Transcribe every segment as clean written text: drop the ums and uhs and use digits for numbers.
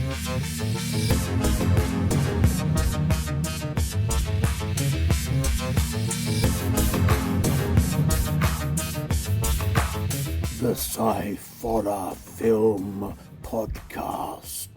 The Sciforror Film Podcast.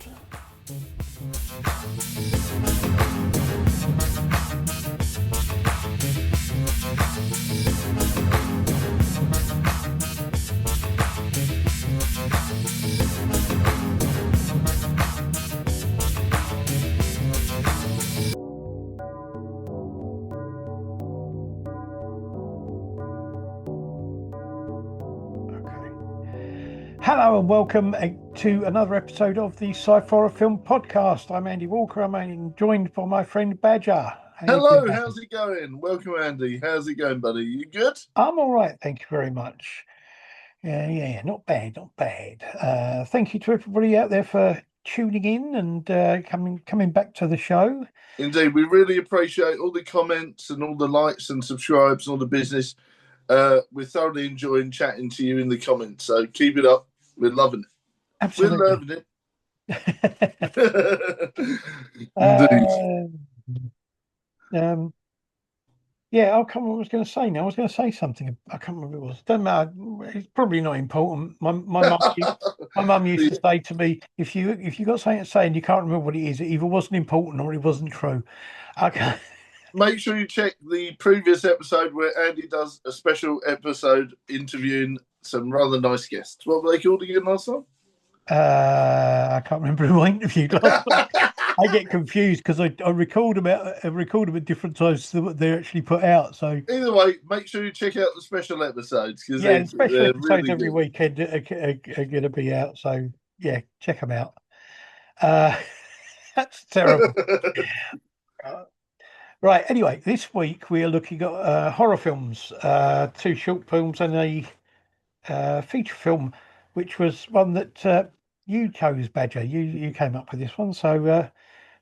Hello and welcome to another episode of the Sciforror Film Podcast. I'm Andy Walker. I'm joined by my friend Badger. Hello, how's it going? Welcome, Andy. How's it going, buddy? You good? I'm all right, thank you very much. Yeah, not bad. Thank you to everybody out there for tuning in and coming back to the show. Indeed, we really appreciate all the comments and all the likes and subscribes and all the business. We're thoroughly enjoying chatting to you in the comments, so keep it up. We're loving it. Absolutely. We're loving it. Indeed. Yeah, I can't remember what I was going to say now. I was going to say something. I can't remember what it was. Doesn't matter. It's probably not important. My mum used to say to me, if you got something to say and you can't remember what it is, it either wasn't important or it wasn't true. Okay. Make sure you check the previous episode where Andy does a special episode interviewing some rather nice guests. What were they called again last time? I can't remember who I interviewed last time. I get confused because I record them at different times to what they're actually put out. So either way, make sure you check out the special episodes because the special episodes really every good. weekend are going to be out. So yeah, check them out. That's terrible. Right. Anyway, this week we are looking at horror films, 2 short films and a feature film, which was one that you chose, Badger. You came up with this one, so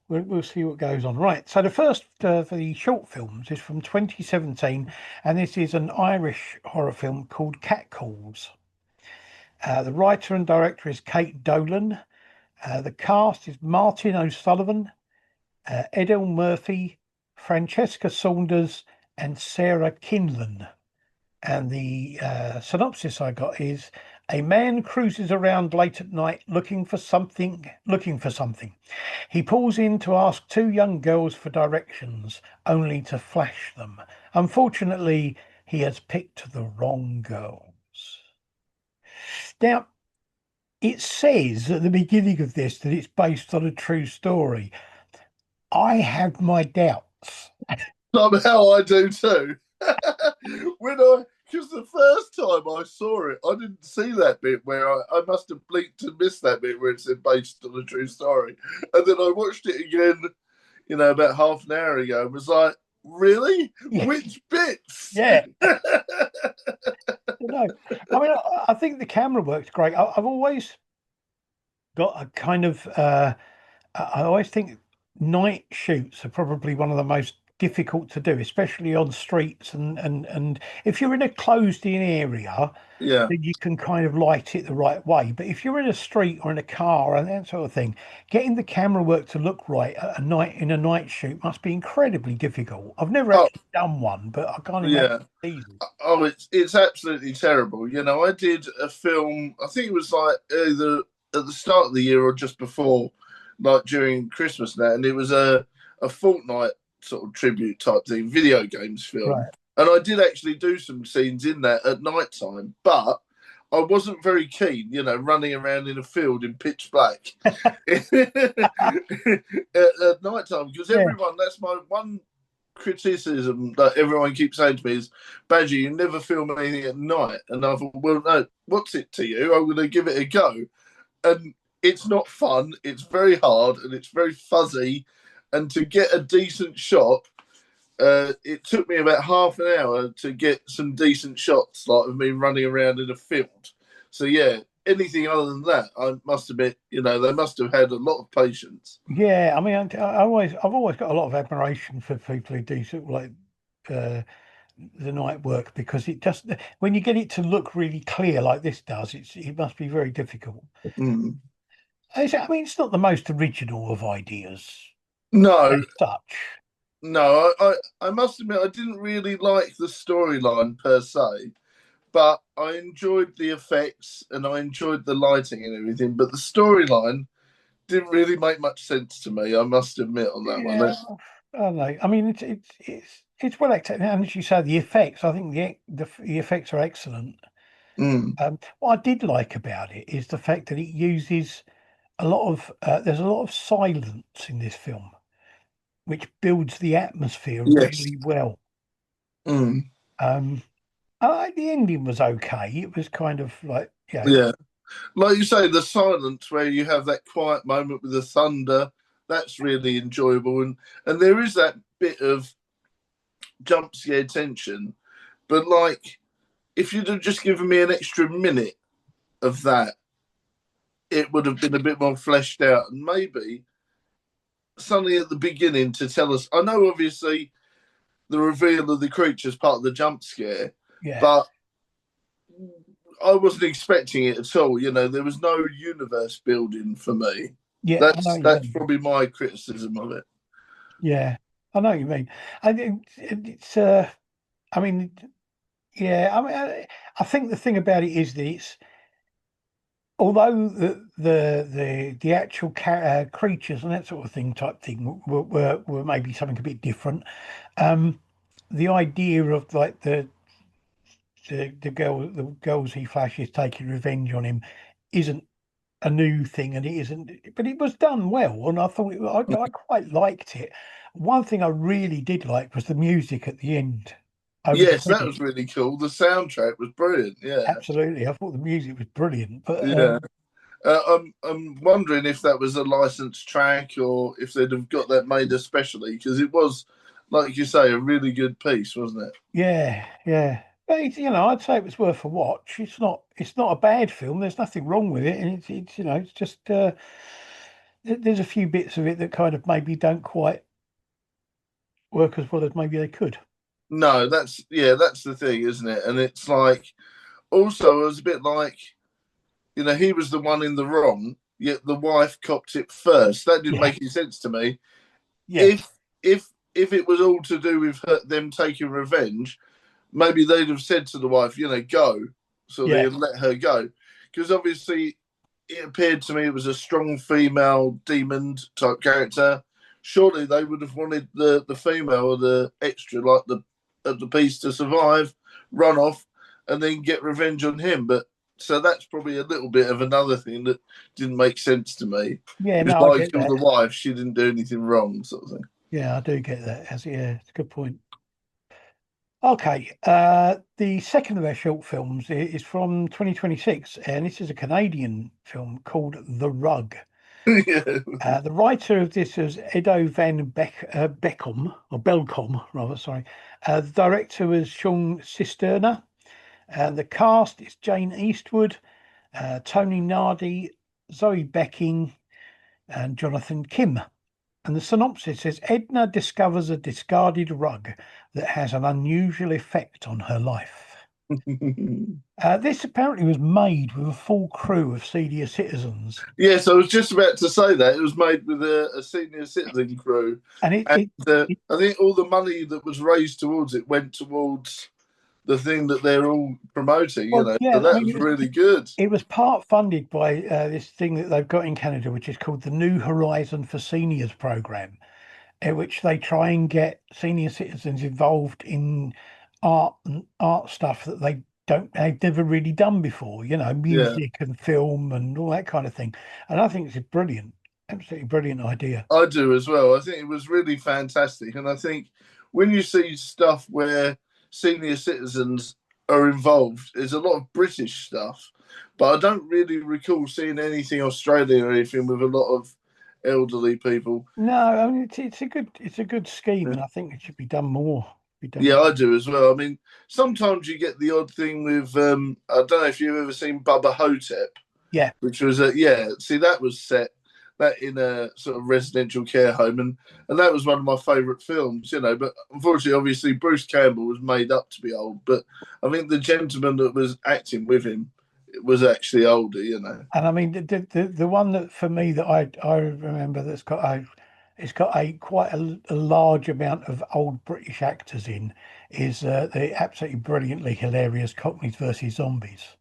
we'll see what goes on. Right. So the first for the short films is from 2017, and this is an Irish horror film called Catcalls. The writer and director is Kate Dolan. The cast is Martin O'Sullivan, Edel Murphy, Francesca Saunders and Sarah Kinlan. And the synopsis I got is: a man cruises around late at night looking for something. He pulls in to ask 2 young girls for directions, only to flash them. Unfortunately, he has picked the wrong girls. Now, it says at the beginning of this that it's based on a true story. I have my doubts. Somehow I do too. Because the first time I saw it, I didn't see that bit where I must have blinked and missed that bit where it said based on a true story. And then I watched it again, about half an hour ago and was like, really? Yeah. Which bits? Yeah. I think the camera works great. I've always got a kind of, I always think night shoots are probably one of the most difficult to do, especially on streets and if you're in a closed-in area, then you can kind of light it the right way. But if you're in a street or in a car and that sort of thing, getting the camera work to look right at in a night shoot must be incredibly difficult. I've never actually done one, but I can't imagine it's easy. Oh, it's absolutely terrible. I did a film, I think it was like either at the start of the year or just before, like during Christmas now, and it was a fortnight sort of tribute type thing, video games film. Right. And I did actually do some scenes in that at night time, but I wasn't very keen, running around in a field in pitch black at night time, because everyone, that's my one criticism that everyone keeps saying to me is, Badger, you never film anything at night. And I thought, well, no, what's it to you? I'm going to give it a go. And it's not fun. It's very hard and it's very fuzzy. And to get a decent shot, it took me about half an hour to get some decent shots, like of me running around in a field. So yeah, anything other than that, I must admit, they must have had a lot of patience. Yeah, I mean, I've always got a lot of admiration for people who do sort of like the night work, because it just, when you get it to look really clear like this does, it must be very difficult. Mm. I mean, it's not the most original of ideas as No, such. no, I must admit I didn't really like the storyline per se, but I enjoyed the effects and I enjoyed the lighting and everything. But the storyline didn't really make much sense to me. I must admit on that one. Yeah, I don't know. I mean, it's well acted, and as you say, the effects. I think the effects are excellent. Mm, What I did like about it is the fact that it uses a lot of there's a lot of silence in this film, which builds the atmosphere yes. really well. Mm, Um, the ending was okay. It was kind of like, yeah. Like you say, the silence where you have that quiet moment with the thunder, that's really enjoyable. And there is that bit of jump scare tension. But like if you'd have just given me an extra minute of that, it would have been a bit more fleshed out and maybe something at the beginning to tell us. I know obviously the reveal of the creature is part of the jump scare, yeah, but I wasn't expecting it at all. You know, there was no universe building for me. yeah. I know That's what you that's mean. probably my criticism of it. Yeah, I know what you mean. I think it's. I mean, yeah. I mean, I think the thing about it is that it's although the actual creatures and that sort of thing type thing were maybe something a bit different. Um, the idea of like the girls he flashes taking revenge on him isn't a new thing, and it isn't, but it was done well, and I thought I quite liked it. One thing I really did like was the music at the end over the Yes, that credits. was really cool. The soundtrack was brilliant. Yeah, Absolutely, I thought the music was brilliant. But yeah. I'm wondering if that was a licensed track or if they'd have got that made especially because it was, like you say, a really good piece, wasn't it? yeah, yeah. But I'd say it was worth a watch. It's not a bad film. There's nothing wrong with it, and it's just there's a few bits of it that kind of maybe don't quite work as well as maybe they could. No, that's the thing, isn't it? And it's like also it was a bit like he was the one in the wrong, yet the wife copped it first. That didn't Yeah, make any sense to me. yeah, If it was all to do with them taking revenge, maybe they'd have said to the wife, go, so they yeah, had let her go, because obviously it appeared to me it was a strong female demon type character. Surely they would have wanted the female or the extra, like the piece to survive, run off, and then get revenge on him. But so that's probably a little bit of another thing that didn't make sense to me. yeah. Because No, I why get kill that. the wife? She didn't do anything wrong, sort of thing. Yeah, I do get that. Yeah, it's a good point. Okay, the second of our short films is from 2026, and this is a Canadian film called The Rug. Yeah. The writer of this is Edo van Beckom, or Belcom, rather, sorry. The director was Sean Cisterna. The cast is Jane Eastwood, Tony Nardi, Zoe Becking, and Jonathan Kim. And the synopsis says Edna discovers a discarded rug that has an unusual effect on her life. This apparently was made with a full crew of senior citizens, Yes, I was just about to say that it was made with a senior citizen crew, and and I think all the money that was raised towards it went towards the thing that they're all promoting. well, So yeah, I that mean, was really good. it was part funded by this thing that they've got in Canada, which is called the New Horizon for Seniors program, in which they try and get senior citizens involved in art stuff that they've never really done before, Yeah, music and film and all that kind of thing. And I think it's a brilliant, absolutely brilliant idea. I do as well. I think it was really fantastic, and I think when you see stuff where senior citizens are involved, there's a lot of British stuff, but I don't really recall seeing anything Australian or anything with a lot of elderly people. No, I mean it's a good scheme, and I think it should be done more. Be done. Yeah, I do as well. I mean, sometimes you get the odd thing with I don't know if you've ever seen Bubba Hotep, Yeah, which was yeah. See, that was set that in a sort of residential care home, and that was one of my favourite films. But unfortunately, obviously, Bruce Campbell was made up to be old. But I think the gentleman that was acting with him was actually older, you know. And I mean, the one that for me that I remember that's got it's got a quite a large amount of old British actors in is the absolutely brilliantly hilarious Cockneys versus Zombies.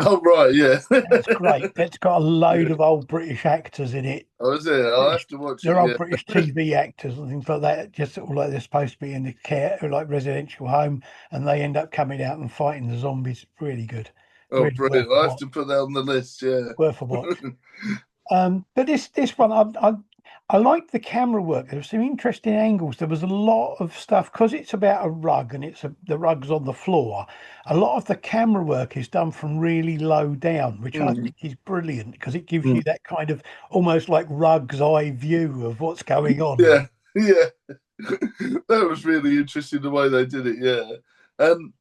Oh right, yeah. That's great. That's got a Yeah. load of old British actors in it. I was there. I'll British, have to watch it. they're old Yeah. British TV actors and things like that. Just sort of like they're supposed to be in the care, like residential home, and they end up coming out and fighting the zombies. Really good, Oh, really worth brilliant! a I have watch. to put that on the list. Yeah. Worth a watch. But this one, I like the camera work. There were some interesting angles. There was a lot of stuff because it's about a rug and the rug's on the floor. A lot of the camera work is done from really low down, which I Mm, think is brilliant because it gives mm. you that kind of almost like rug's eye view of what's going on. Yeah, yeah. That was really interesting the way they did it. Yeah, and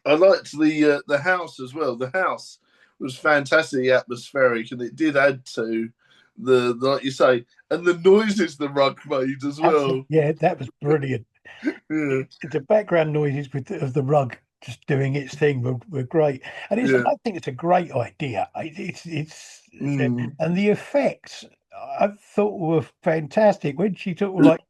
I liked the house as well. The house was fantastically atmospheric, and it did add to the like you say, and the noises the rug made as Absolutely, well. yeah, that was brilliant. Yeah, The background noises of the rug just doing its thing were great, and yeah. I think it's a great idea. Mm. And the effects I thought were fantastic when she sort of like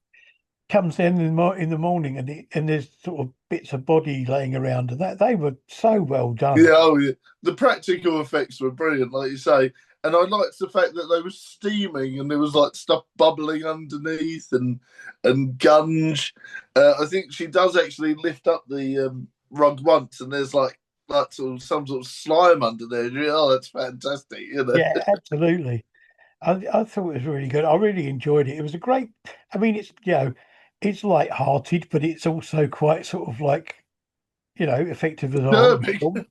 comes in in the morning and there's sort of bits of body laying around and that they were so well done. Yeah, oh yeah. The practical effects were brilliant, like you say. And I liked the fact that they were steaming and there was like stuff bubbling underneath and gunge. I think she does actually lift up the rug once and there's like sort of some sort of slime under there. Oh, that's fantastic, you know. Yeah, absolutely. I thought it was really good. I really enjoyed it. It was a great. I mean, it's it's light-hearted, but it's also quite sort of like effective as a horror Disturbing. film.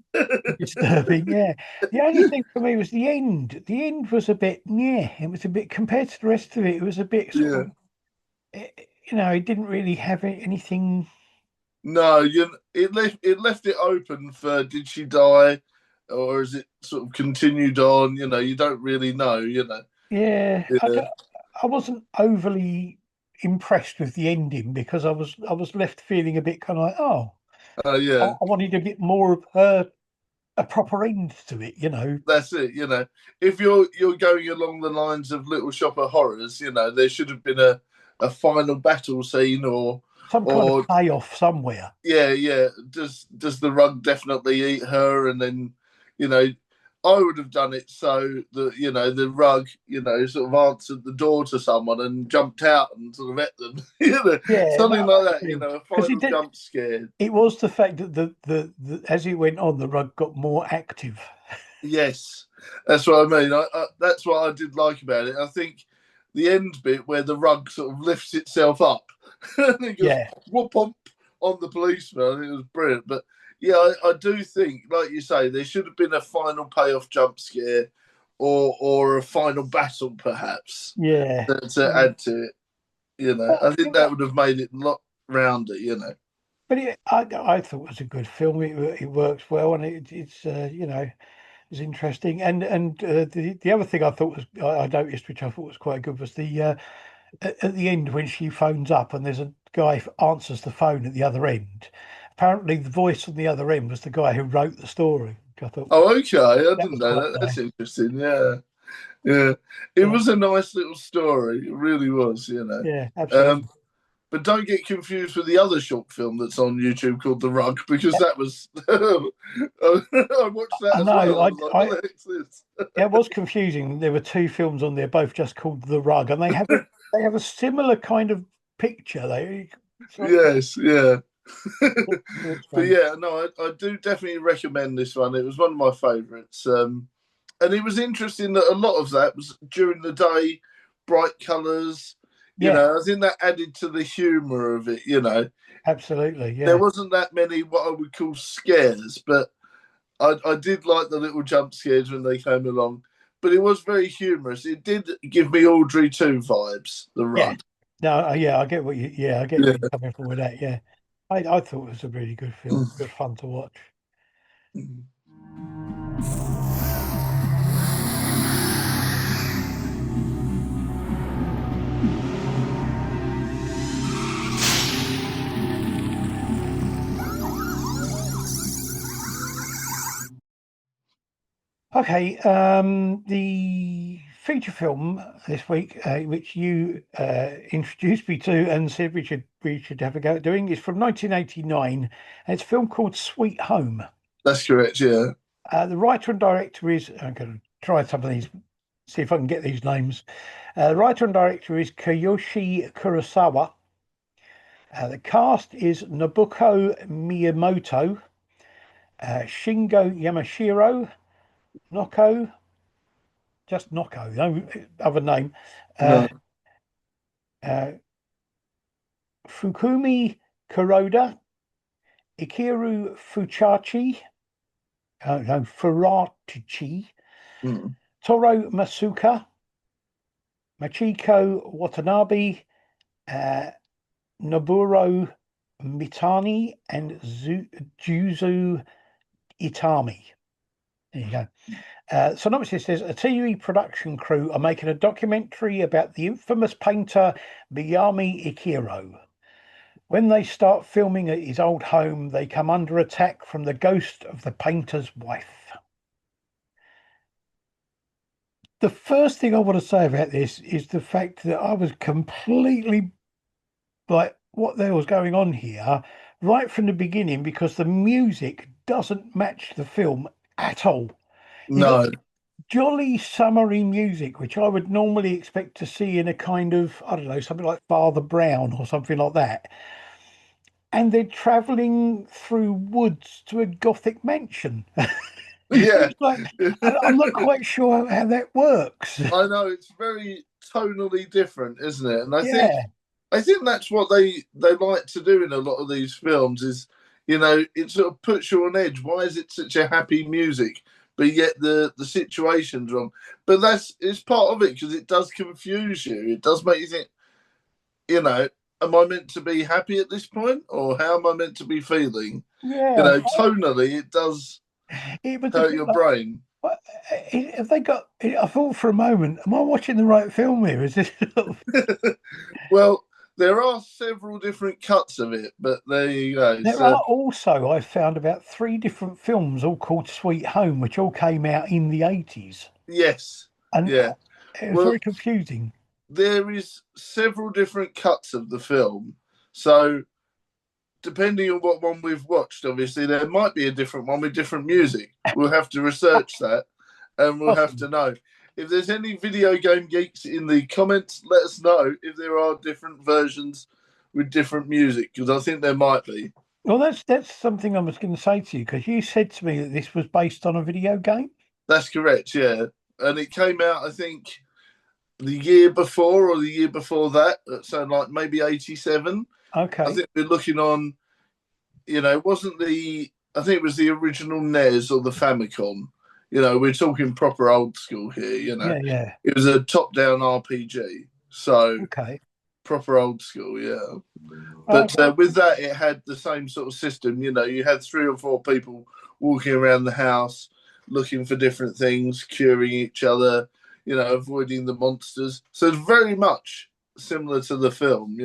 Disturbing, yeah. The only thing for me was the end. The end was a bit, yeah, it was a bit compared to the rest of it. It was a bit sort Yeah. of, it didn't really have anything. No, it left it open for did she die or is it sort of continued on? You know, you don't really know, you know. Yeah, Yeah. I wasn't overly impressed with the ending because I was left feeling a bit kind of like, oh, Yeah. I wanted a bit more of a proper end to it. That's it. You know, if you're going along the lines of Little Shop of Horrors, you know, there should have been a final battle scene Some kind of or payoff somewhere. yeah, yeah. Does the rug definitely eat her? And then, you know, I would have done it so that the rug, sort of answered the door to someone and jumped out and sort of met them, Yeah, something no, like I that. agree. A Because final jump scare. it was the fact that as it went on, the rug got more active. Yes, that's what I mean. That's what I did like about it. I think the end bit where the rug sort of lifts itself up and it goes Yeah, whoop on the policeman. I think it was brilliant. But yeah, I do think, like you say, there should have been a final payoff jump scare or a final battle perhaps yeah. to Yeah. add to it. But, I think that would have made it a lot rounder. I thought it was a good film. It works well, and it's interesting. And the other thing I thought was I noticed, which I thought was quite good, was the at the end when she phones up and there's a guy answers the phone at the other end. Apparently, the voice on the other end was the guy who wrote the story. Which I thought Oh, okay. I that didn't was know quite that. That's nice. interesting. Yeah. Yeah, it Yeah, was a nice little story. It really was. yeah, Um, absolutely. but don't get confused with the other short film that's on YouTube called The Rug because that was. I watched that I as well. know. I was like, what the heck's this? It was confusing. There were two films on there, both just called The Rug, and they have a similar kind of picture. It's like Yes, yeah. it's But strange. yeah, no, I do definitely recommend this one. It was one of my favourites. And it was interesting that a lot of that was during the day, bright colours. Yeah, I think that added to the humour of it. absolutely. There Yeah, wasn't that many what I would call scares, but I did like the little jump scares when they came along. But it was very humorous. It did give me Audrey 2 vibes, The yeah. Rug. No, yeah, I get what you. Yeah, I get where Yeah. you're coming from with that. Yeah, I thought it was a really good film. Good fun to watch. Okay, the feature film this week, which you introduced me to and said we should have a go at doing, is from 1989. And it's a film called Sweet Home. That's correct. Yeah. The writer and director is, I'm going to try some of these, see if I can get these names. The writer and director is Kiyoshi Kurosawa. The cast is Nobuko Miyamoto, Shingo Yamashiro, Noko, just Noko, no other name. Uh, No. uh, Fukumi Kuroda, Ikiru Fuchachi, no, Furachi, Mm. Toro Masuka, Machiko Watanabe, uh, Noburo Mitani, and Juzu Itami. There you go. Synopsis says a TV production crew are making a documentary about the infamous painter Miyami Ikiro. When they start filming at his old home, they come under attack from the ghost of the painter's wife. The first thing I want to say about this is the fact that I was completely like, what the hell's going on here right from the beginning because the music doesn't match the film at all. You got No. jolly summery music, which I would normally expect to see in a kind of, I don't know, something like Father Brown or something like that. And they're traveling through woods to a gothic mansion. Yeah. It's like, I'm not quite sure how that works. I know it's very tonally different, isn't it? And Yeah, I think that's what they like to do in a lot of these films is, it sort of puts you on edge. Why is it such a happy music, but yet the situation's wrong? But it's part of it because it does confuse you. It does make you think, am I meant to be happy at this point, or how am I meant to be feeling? yeah. Tonally, it does It was a hurt bit your like, brain. what, have they got? I thought for a moment, am I watching the right film here? Is this? Well, there are several different cuts of it, but there you go. There are also, I found about three different films, all called Sweet Home, which all came out in the 80s. Yes, And yeah. it was Well, very confusing. there is several different cuts of the film, so depending on what one we've watched, obviously there might be a different one with different music. We'll have to research that, and we'll have Possibly. to know. If there's any video game geeks in the comments, let us know if there are different versions with different music, because I think there might be. Well, that's something I was going to say to you because you said to me that this was based on a video game. That's correct, yeah. And it came out, I think, the year before or the year before that. So, like maybe 87. I Okay. think we're looking on, it wasn't I think it was the original NES or the Famicom. We're talking proper old school here. Yeah, yeah. It was a top down RPG. So, Okay. proper old school, yeah. But Okay. with that, it had the same sort of system. You had three or four people walking around the house looking for different things, curing each other, avoiding the monsters. So it's very much similar to the film.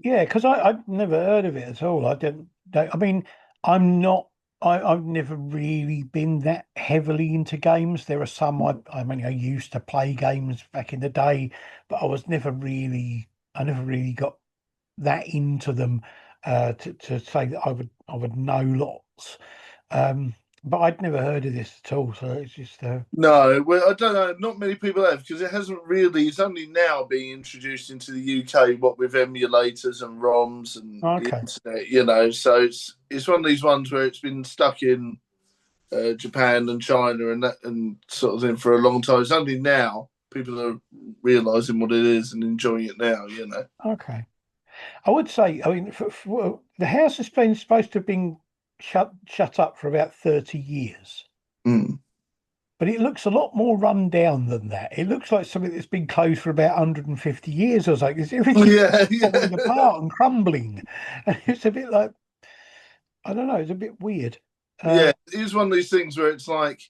Yeah, because I'd never heard of it at all. I mean, I'm not. I've never really been that heavily into games. There are some I mean, I used to play games back in the day, but I never really got that into them to say that I would know lots. Um, but I'd never heard of this at all. So it's just No, well, I don't know. Not many people have because it hasn't really. It's only now being introduced into the UK, what with emulators and ROMs and the okay. internet. So it's one of these ones where it's been stuck in Japan and China and that and sort of thing for a long time. It's only now people are realizing what it is and enjoying it now. Okay. I would say, I mean, the house has been supposed to have been shut up for about 30 years, Mm. but it looks a lot more run down than that. It looks like something that's been closed for about 150 years or so, because everything's Yeah, falling yeah. apart and crumbling. And it's a bit like, I don't know, it's a bit weird. Yeah, it is one of these things where it's like,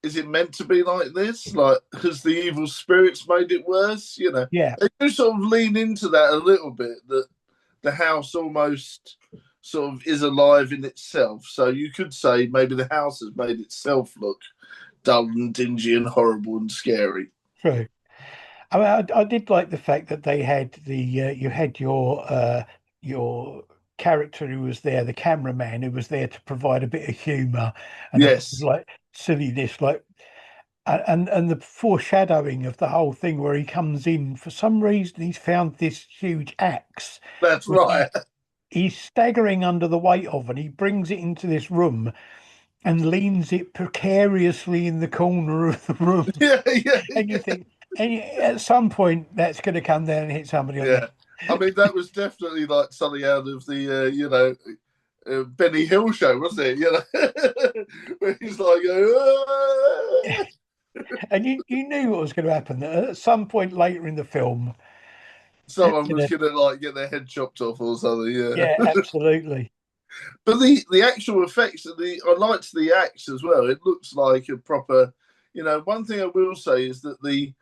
is it meant to be like this? Like, has the evil spirits made it worse? Yeah, They do sort of lean into that a little bit, that the house almost sort of is alive in itself. So you could say maybe the house has made itself look dull and dingy and horrible and scary. True. I mean, I did like the fact that they had you had your character who was there, the cameraman who was there to provide a bit of humour and a bit of Yes, like silliness, like and the foreshadowing of the whole thing where he comes in for some reason he's found this huge axe that's which right. he's staggering under the weight of, and he brings it into this room and leans it precariously in the corner of the room. Yeah, yeah, And you yeah. think, at some point, that's going to come down and hit somebody on the head. Yeah. I mean, that was definitely like something out of the, Benny Hill show, wasn't it? You know, where he's like, And you knew what was going to happen. That at some point later in the film, someone you was know, gonna like get their head chopped off or something. Yeah. yeah, absolutely. But the actual effects and I liked the axe as well. It looks like a proper. One thing I will say is that the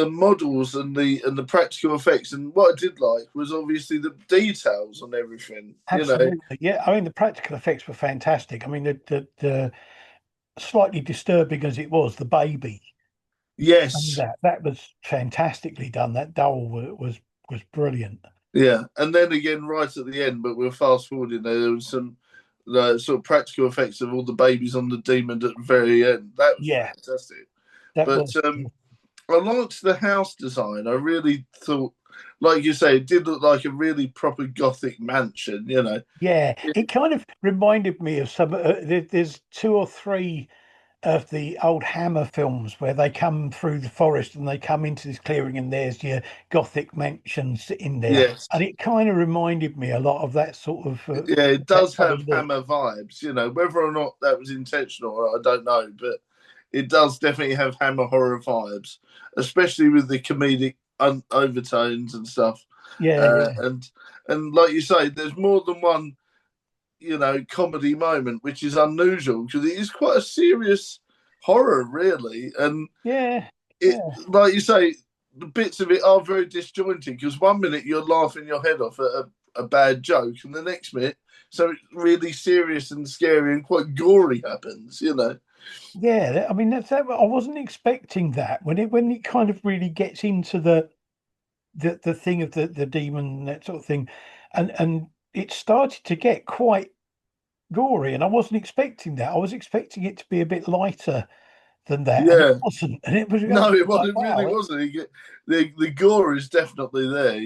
models and the practical effects, and what I did like was obviously the details on everything. Absolutely. Yeah. I mean, the practical effects were fantastic. I mean, the slightly disturbing as it was, the baby, and Yes, that was fantastically done. That doll was brilliant. yeah, and then again, right at the end, but we're fast forwarding. There was some sort of practical effects of all the babies on the demon at the very end. That was Yeah, fantastic. that But was. I liked the house design. I really thought, like you say, it did look like a really proper gothic mansion. Yeah, it kind of reminded me of some. There's two or three of the old Hammer films where they come through the forest and they come into this clearing and there's your Gothic mansions in there, Yes, and it kind of reminded me a lot of that sort of yeah, it that does kind of have look. Hammer vibes. Whether or not that was intentional, I don't know, but it does definitely have Hammer horror vibes, especially with the comedic overtones and stuff. Yeah, Uh, yeah, and and like you say, there's more than one, comedy moment, which is unusual because it is quite a serious horror, really. And yeah, it, yeah, like you say, the bits of it are very disjointed because one minute you're laughing your head off at a bad joke, and the next minute, so really serious and scary and quite gory happens. yeah. I mean, that. I wasn't expecting that when it kind of really gets into the thing of the demon and that sort of thing, and it started to get quite gory, and I wasn't expecting that. I was expecting it to be a bit lighter than that, and it Yeah. wasn't. And it was, I No, was it, like, really wow, wasn't. The gore is definitely there.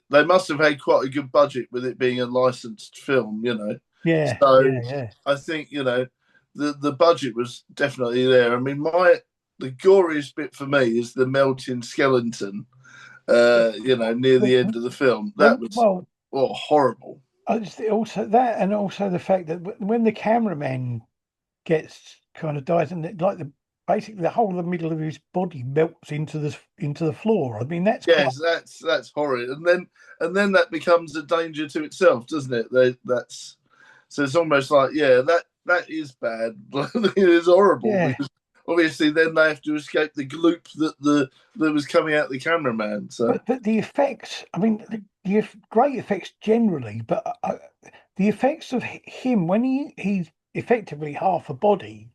They must have had quite a good budget with it being a licensed film. yeah, So yeah, yeah, I think the budget was definitely there. I mean, the goriest bit for me is the melting skeleton. Near the end of the film, that was well, horrible. also that, and also the fact that when the cameraman gets kind of dies, and like basically the whole of the middle of his body melts into the floor. I mean, that's quite. Yes, that's horrid, and then that becomes a danger to itself, doesn't it? That's so it's almost like that is bad. It is horrible Yeah, because obviously then they have to escape the gloop that was coming out the cameraman. So but the effects. I mean, great effects generally, but the effects of him when he's effectively half a body,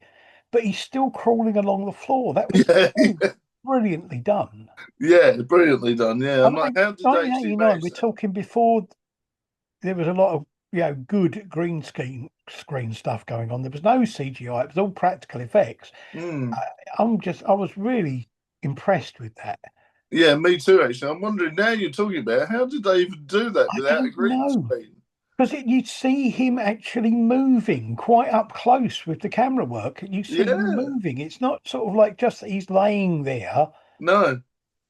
but he's still crawling along the floor. That was yeah, so brilliantly done. yeah, brilliantly done. Yeah, I I'm like, mean, how did they actually 1989. manage We're that? talking before there was a lot of good screen stuff going on. There was no CGI. It was all practical effects. Mm. I was really impressed with that. Yeah, me too. Actually, I'm wondering now you're talking about how did they even do that I without a don't green know. screen? Because you'd see him actually moving quite up close with the camera work. You see him Yeah, moving. It's not sort of like just that he's laying there. no.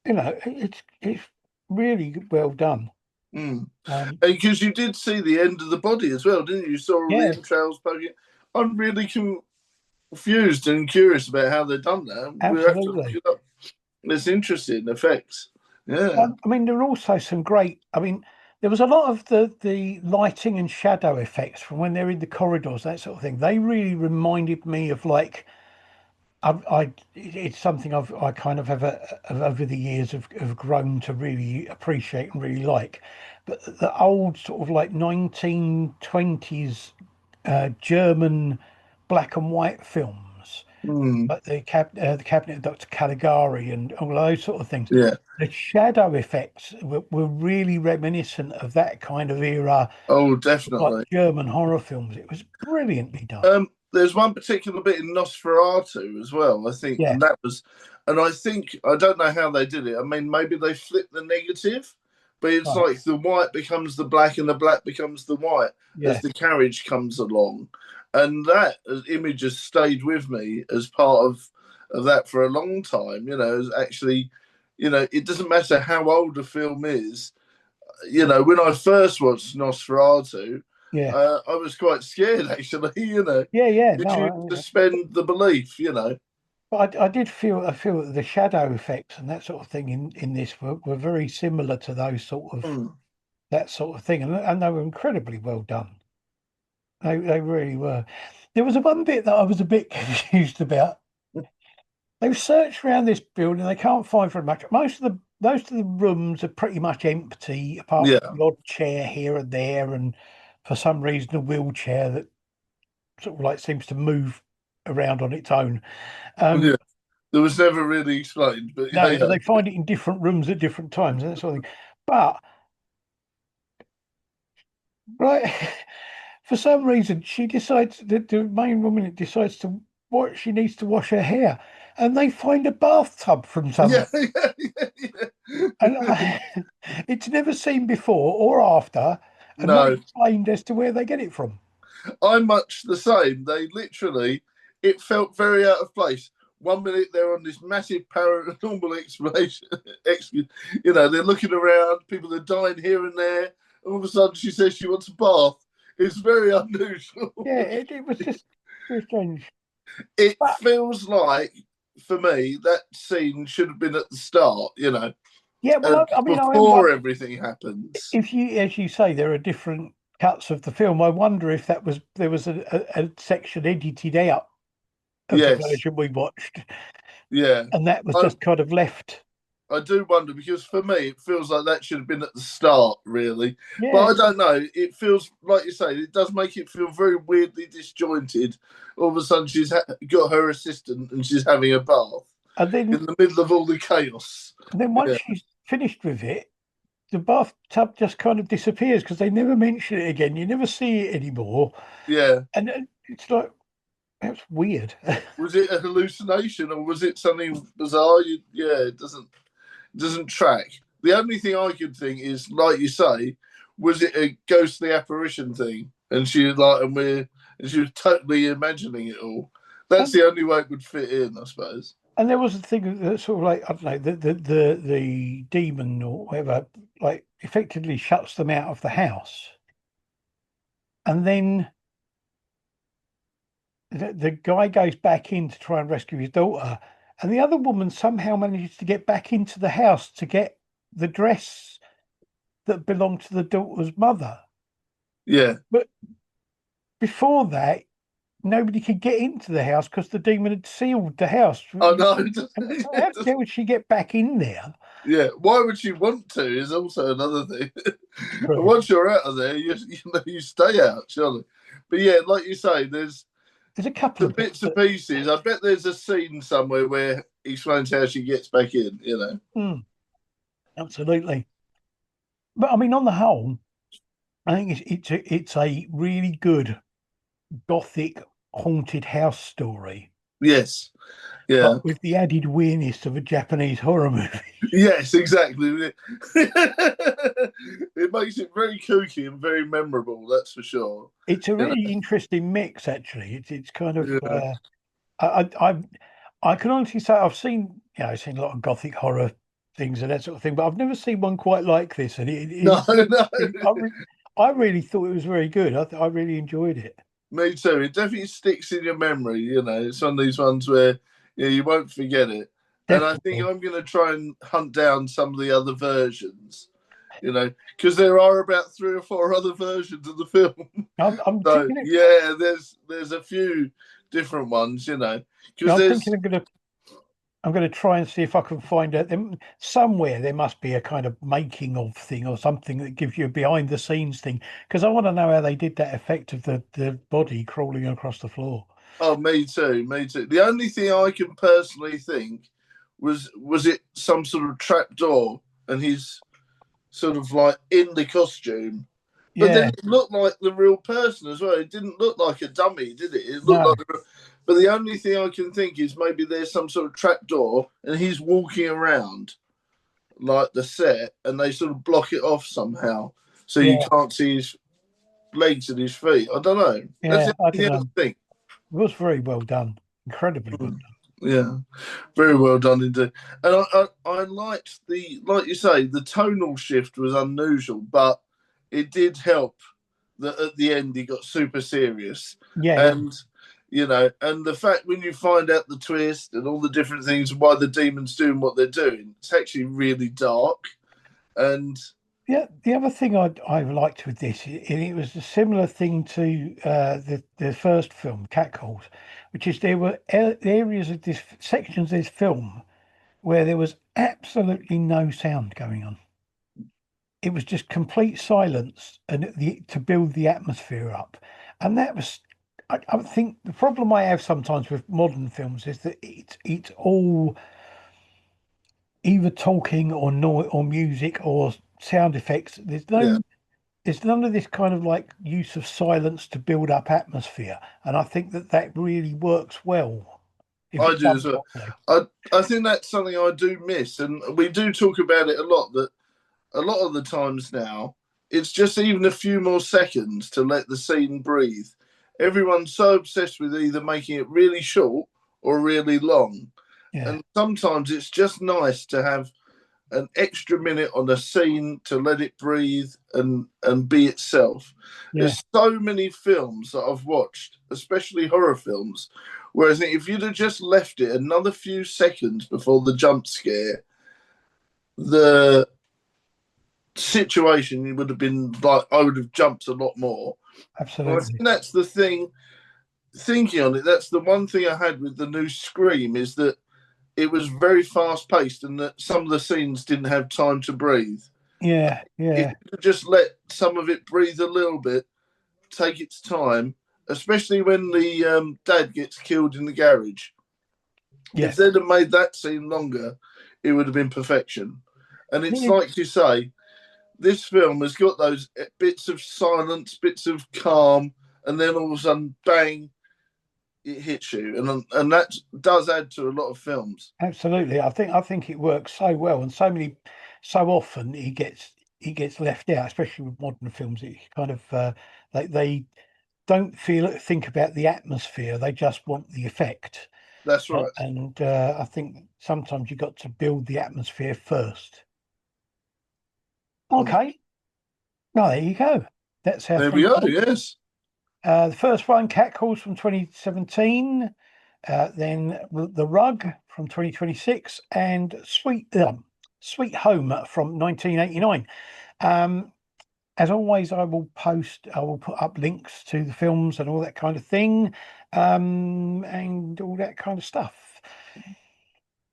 It's really well done. Mm. Um, Because you did see the end of the body as well, didn't you? You saw all the yeah, entrails poking. I'm really confused and curious about how they've done that. We'll have to look absolutely. it up. It's interesting effects. Yeah. I mean, there are also some great. I mean, there was a lot of the lighting and shadow effects from when they're in the corridors, that sort of thing. They really reminded me of like it's something I kind of have over the years have grown to really appreciate and really like. But the old sort of like 1920s German black and white films, Mm, like the Cabinet of Dr. Caligari and all those sort of things. yeah. The shadow effects were really reminiscent of that kind of era, Oh, like definitely. German horror films. It was brilliantly done. There's one particular bit in Nosferatu as well, I think, Yeah, and that was, and I think I don't know how they did it. I mean, maybe they flipped the negative, but it's right. like the white becomes the black and the black becomes the white as Yeah, the carriage comes along, and that image has stayed with me as part of that for a long time. As actually, it doesn't matter how old a film is. When I first watched Nosferatu, yeah, I was quite scared actually. yeah. Did No, you suspend the belief? but I did feel that the shadow effects and that sort of thing in this were very similar to those sort of Mm. that sort of thing, and they were incredibly well done. They really were. There was one bit that I was a bit confused about. They've searched around this building, they can't find very much. Most of the rooms are pretty much empty, apart from Yeah, the odd chair here and there, and for some reason a wheelchair that sort of like seems to move around on its own. Um, yeah. There was never really explained, but no, yeah, and yeah, they find it in different rooms at different times and that sort of thing. But right, for some reason, the main woman decides to what she needs to wash her hair, and they find a bathtub from yeah, somewhere. And yeah. it's never seen before or after, and not No, explained as to where they get it from. I'm much the same. They literally, it felt very out of place. One minute they're on this massive paranormal explanation, they're looking around, people are dying here and there. All of a sudden, she says she wants a bath. It's very unusual. Yeah, it was just very strange. It But feels like, for me, that scene should have been at the start, yeah, well, I mean, I am before one. everything happens. If you, as you say, there are different cuts of the film. I wonder if there was a section edited out of the Yes, version we watched, yeah. and that was I, just kind of left. I do wonder because for me, it feels like that should have been at the start, really. But Yeah, I don't know. It feels like you say, it does make it feel very weirdly disjointed. All of a sudden, she's got her assistant and she's having a bath and in the middle of all the chaos. then once Yeah, she's finished with it, the bathtub just kind of disappears because they never mention it again. You never see it anymore, yeah. and it's like that's weird. Was it a hallucination or was it something bizarre? Yeah, it doesn't track. The only thing I could think is, like you say, was it a ghostly apparition thing? And she was like, and she was totally imagining it all. That's And the only way it would fit in, I suppose. and there was a thing that sort of like I don't know the demon or whatever like effectively shuts them out of the house, and then the guy goes back in to try and rescue his daughter, and the other woman somehow manages to get back into the house to get the dress that belonged to the daughter's mother. Yeah, But before that, nobody could get into the house because the demon had sealed the house. I know. And so how the hell would she get back in there? Yeah, why would she want to? Is also another thing. And True. once you're out of there, you stay out, surely. But yeah, like you say, there's There's a couple the of bits bits and that, pieces. I bet there's a scene somewhere where he explains how she gets back in. mm, absolutely. But I mean, on the whole, I think it's a really good gothic haunted house story, Yes. Yeah. but with the added weirdness of a Japanese horror movie. Yes, exactly. It makes it very kooky and very memorable, that's for sure. It's a You know? really interesting mix, actually. It's kind of Yeah. I can honestly say I've seen a lot of gothic horror things and that sort of thing, but I've never seen one quite like this. And No, no. I really thought it was very good. I really enjoyed it. Me too. It definitely sticks in your memory. It's one of these ones where you won't forget it. And I think Definitely. I'm going to try and hunt down some of the other versions, because there are about 3 or 4 other versions of the film. I'm So thinking it, yeah, there's a few different ones, because I'm there's thinking I'm gonna try and see if I can find out them somewhere. There must be a kind of making of thing or something that gives you a behind the scenes thing because I want to know how they did that effect of the body crawling across the floor. Oh, me too, me too. The only thing I can personally think was it some sort of trap door, and he's sort of like in the costume. But then Yeah, it looked like the real person as well. It didn't look like a dummy, did it? It looked no, like but the only thing I can think is maybe there's some sort of trap door and he's walking around like the set and they sort of block it off somehow so you yeah, can't see his legs and his feet. I don't know. That's yeah. the I only don't thing know. I think. It was very well done, incredibly well Mm. done. Yeah, very well done indeed. And I liked like you say, the tonal shift was unusual, but it did help that at the end he got super serious. Yeah, yeah, And, and the fact when you find out the twist and all the different things, why the demon's doing what they're doing, it's actually really dark. And yeah. The other thing I liked with this, it was a similar thing to the first film, Catcalls, which is there were areas of this sections of this film where there was absolutely no sound going on. It was just complete silence and to build the atmosphere up. And that was, I think the problem I have sometimes with modern films is that it's all either talking or or music or sound effects. yeah, There's none of this kind of like use of silence to build up atmosphere. And I think that really works well if I it's do done as well. properly. I think that's something I do miss. And we do talk about it a lot that a lot of the times now, it's just even a few more seconds to let the scene breathe. Everyone's so obsessed with either making it really short or really long. Yeah, And sometimes it's just nice to have an extra minute on a scene to let it breathe and be itself. yeah, There's so many films that I've watched, especially horror films, where I think if you'd have just left it another few seconds before the jump scare, the situation would have been like I would have jumped a lot more. And I think absolutely. that's the thing. Thinking on it, that's the one thing I had with the new Scream is that it was very fast paced and that some of the scenes didn't have time to breathe. Yeah, If yeah, you could just let some of it breathe a little bit, take its time, especially when the dad gets killed in the garage. yeah. If they'd have made that scene longer, it would have been perfection. And it's Yeah, like you say, this film has got those bits of silence, bits of calm, and then all of a sudden, bang, it hits you, and that does add to a lot of films. absolutely. I think it works so well, and so often he gets left out, especially with modern films. It kind of they don't think about the atmosphere. They just want the effect, That's right. and I think sometimes you got to build the atmosphere first. Mm. Okay, well there you go. That's our There we three go. films. Yes. The first one, Catcalls from 2017. Then The Rug from 2026 and Sweet Home from 1989. Um, as always, I will put up links to the films and all that kind of thing, and all that kind of stuff.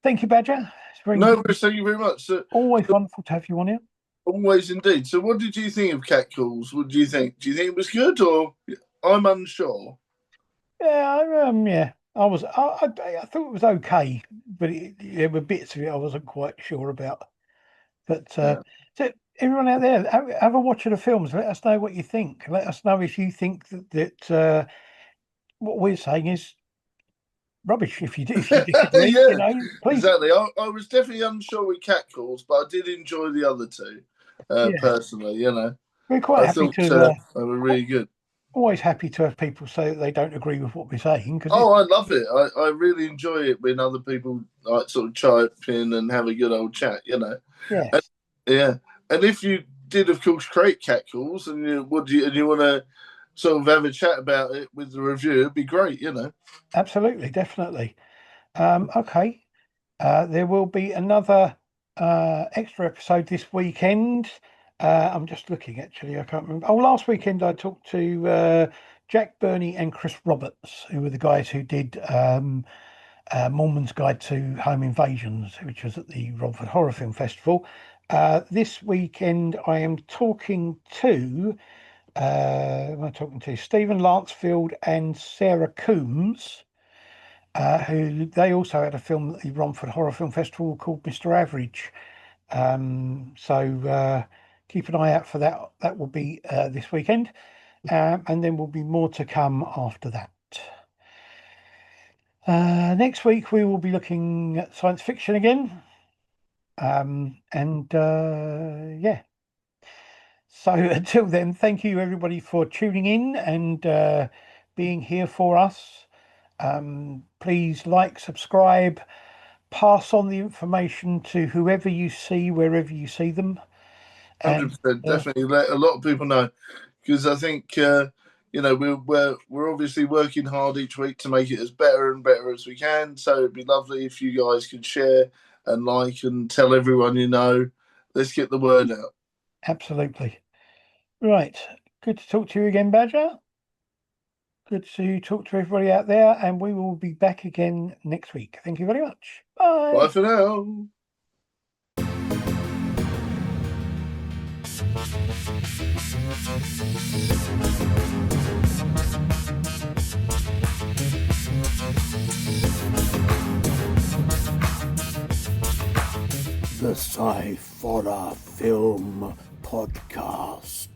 Thank you, Badger. It's very No, thank you very much. always wonderful to have you on here. Always indeed. So, what did you think of Catcalls? What do you think? Do you think it was good, or I'm unsure? Yeah, I thought it was okay, but there were bits of it I wasn't quite sure about. But Yeah, so everyone out there, have a watch of the films. Let us know what you think. Let us know if you think that what we're saying is rubbish. If you disagree, yeah, please, exactly. I was definitely unsure with Catcalls, but I did enjoy the other two yeah, personally. we're quite I happy thought to. they were really good. Always happy to have people say that they don't agree with what we're saying because it's Oh, I love it. I really enjoy it when other people like sort of chime in and have a good old chat. And, yes, yeah. And if you did, of course, create Catcalls and you want to sort of have a chat about it with the review, it'd be great. absolutely, definitely. Okay, there will be another extra episode this weekend. I'm just looking, actually. I can't remember. Oh, last weekend I talked to Jack Burney and Chris Roberts, who were the guys who did Mormon's Guide to Home Invasions, which was at the Romford Horror Film Festival. This weekend I am talking to who am I talking to? Stephen Lancefield and Sarah Coombs, who they also had a film at the Romford Horror Film Festival called Mr. Average. So keep an eye out for that. That will be this weekend, and then will be more to come after that. Next week we will be looking at science fiction again, and yeah. So until then, thank you everybody for tuning in and being here for us. Please like, subscribe, pass on the information to whoever you see, wherever you see them. 100%, definitely let a lot of people know, because I think we're obviously working hard each week to make it as better and better as we can. So it'd be lovely if you guys could share and like and tell everyone you know. Let's get the word out. Absolutely. Right. Good to talk to you again, Badger. Good to talk to everybody out there, and we will be back again next week. Thank you very much. Bye. Bye for now. The Sciforror Film Podcast.